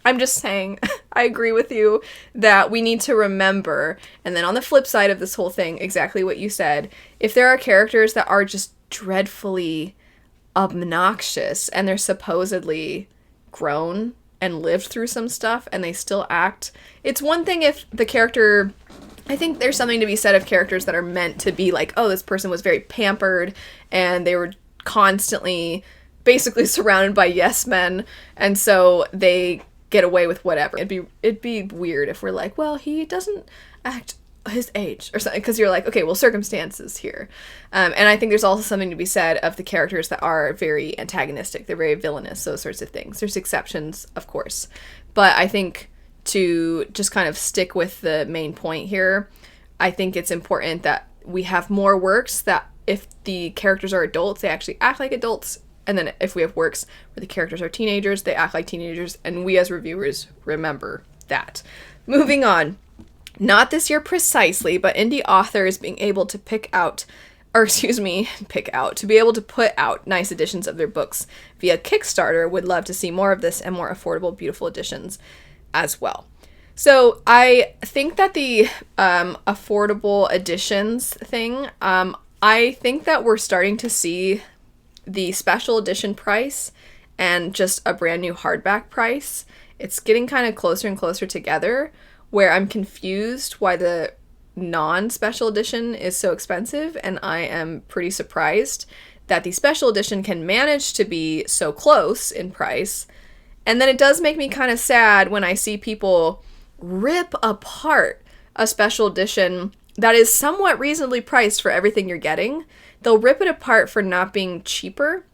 I'm just saying, I agree with you that we need to remember, and then on the flip side of this whole thing, exactly what you said, if there are characters that are just dreadfully obnoxious and they're supposedly grown and lived through some stuff and they still act, it's one thing if the character, I think there's something to be said of characters that are meant to be like, oh, this person was very pampered and they were constantly basically surrounded by yes men, and so they get away with whatever. It'd be weird if we're like, well, he doesn't act his age or something, because you're like, okay, well, circumstances here. And I think there's also something to be said of the characters that are very antagonistic, they're very villainous, those sorts of things. There's exceptions, of course, but I think to just kind of stick with the main point here, I think it's important that we have more works that if the characters are adults, they actually act like adults. And then if we have works where the characters are teenagers, they act like teenagers, and we as reviewers remember that. Moving on. Not this year precisely, but indie authors being able to to be able to put out nice editions of their books via Kickstarter. Would love to see more of this and more affordable, beautiful editions as well. So I think that the affordable editions thing, I think that we're starting to see the special edition price and just a brand new hardback price. It's getting kind of closer and closer together, where I'm confused why the non-special edition is so expensive, and I am pretty surprised that the special edition can manage to be so close in price. And then it does make me kind of sad when I see people rip apart a special edition that is somewhat reasonably priced for everything you're getting. They'll rip it apart for not being cheaper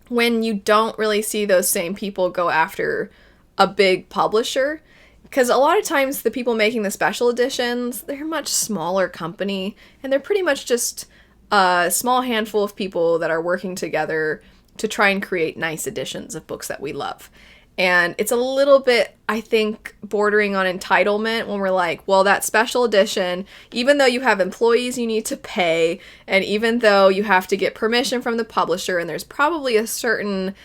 when you don't really see those same people go after a big publisher. Because a lot of times the people making the special editions, they're a much smaller company, and they're pretty much just a small handful of people that are working together to try and create nice editions of books that we love. And it's a little bit, I think, bordering on entitlement when we're like, well, that special edition, even though you have employees you need to pay, and even though you have to get permission from the publisher, and there's probably a certain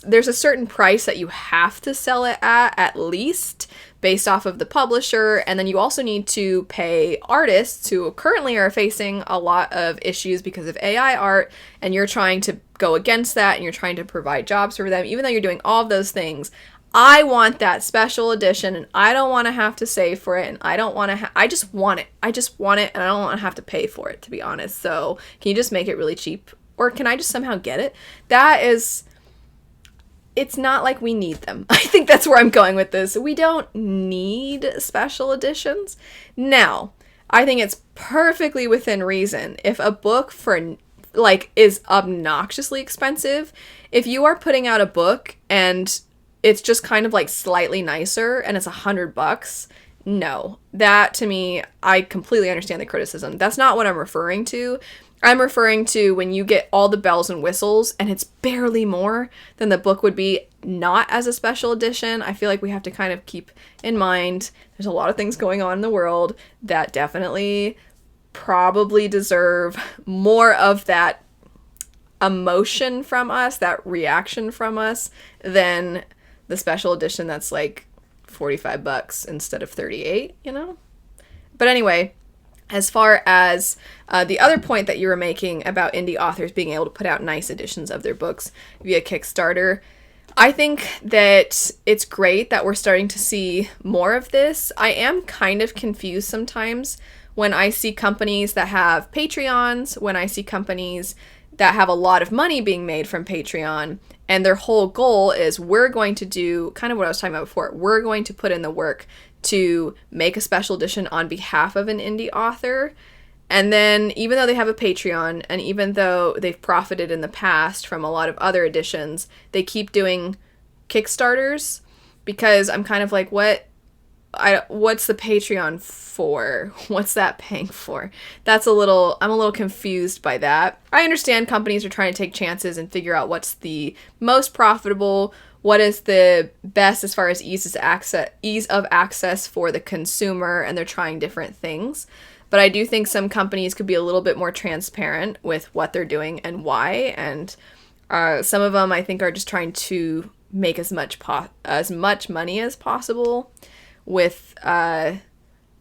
there's a certain price that you have to sell it at least, based off of the publisher, and then you also need to pay artists who currently are facing a lot of issues because of AI art, and you're trying to go against that, and you're trying to provide jobs for them. Even though you're doing all of those things, I want that special edition, and I don't want to have to save for it, and I don't want to I just want it. I just want it, and I don't want to have to pay for it, to be honest. So can you just make it really cheap? Or can I just somehow get it? It's not like we need them. I think that's where I'm going with this. We don't need special editions. Now, I think it's perfectly within reason if a book is obnoxiously expensive. If you are putting out a book and it's just kind of like slightly nicer and it's $100, no. That, to me, I completely understand the criticism. That's not what I'm referring to. I'm referring to when you get all the bells and whistles and it's barely more than the book would be not as a special edition. I feel like we have to kind of keep in mind there's a lot of things going on in the world that definitely probably deserve more of that emotion from us, that reaction from us, than the special edition that's like $45 instead of 38, you know? But anyway, as far as the other point that you were making about indie authors being able to put out nice editions of their books via Kickstarter, I think that it's great that we're starting to see more of this. I am kind of confused sometimes when I see companies that have Patreons, when I see companies that have a lot of money being made from Patreon, and their whole goal is we're going to do kind of what I was talking about before. We're going to put in the work to make a special edition on behalf of an indie author. And then even though they have a Patreon, and even though they've profited in the past from a lot of other editions, they keep doing Kickstarters, because I'm kind of like, what's the Patreon for? What's that paying for? I'm a little confused by that. I understand companies are trying to take chances and figure out what's the most profitable, what is the best as far as ease of access for the consumer, and they're trying different things. But I do think some companies could be a little bit more transparent with what they're doing and why, and some of them I think are just trying to make as much money as possible with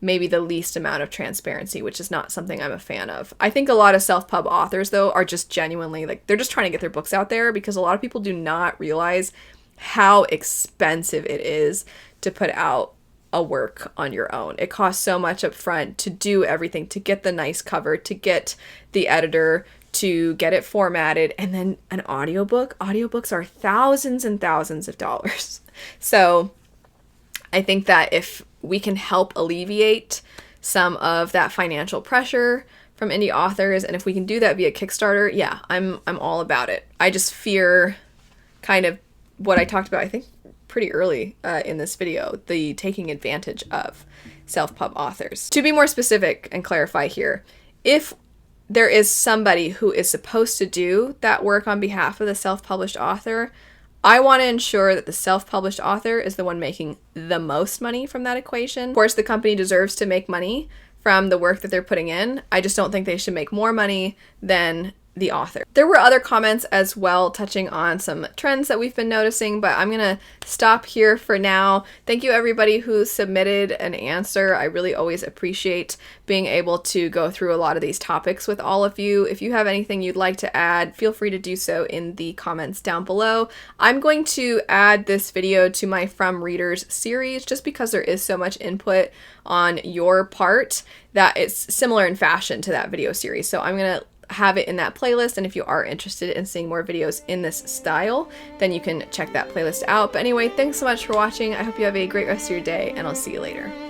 maybe the least amount of transparency, which is not something I'm a fan of. I think a lot of self-pub authors, though, are just genuinely, like, they're just trying to get their books out there, because a lot of people do not realize how expensive it is to put out a work on your own. It costs so much up front to do everything, to get the nice cover, to get the editor, to get it formatted, and then an audiobook. Audiobooks are thousands and thousands of dollars. So I think that if we can help alleviate some of that financial pressure from indie authors, and if we can do that via Kickstarter, yeah, I'm all about it. I just fear kind of what I talked about, I think, pretty early in this video, the taking advantage of self-pub authors. To be more specific and clarify here, if there is somebody who is supposed to do that work on behalf of the self-published author, I want to ensure that the self-published author is the one making the most money from that equation. Of course, the company deserves to make money from the work that they're putting in. I just don't think they should make more money than the author. There were other comments as well touching on some trends that we've been noticing, but I'm gonna stop here for now. Thank you everybody who submitted an answer. I really always appreciate being able to go through a lot of these topics with all of you. If you have anything you'd like to add, feel free to do so in the comments down below. I'm going to add this video to my From Readers series just because there is so much input on your part that it's similar in fashion to that video series. So I'm gonna have it in that playlist, and if you are interested in seeing more videos in this style, then you can check that playlist out. But anyway, thanks so much for watching. I hope you have a great rest of your day, and I'll see you later.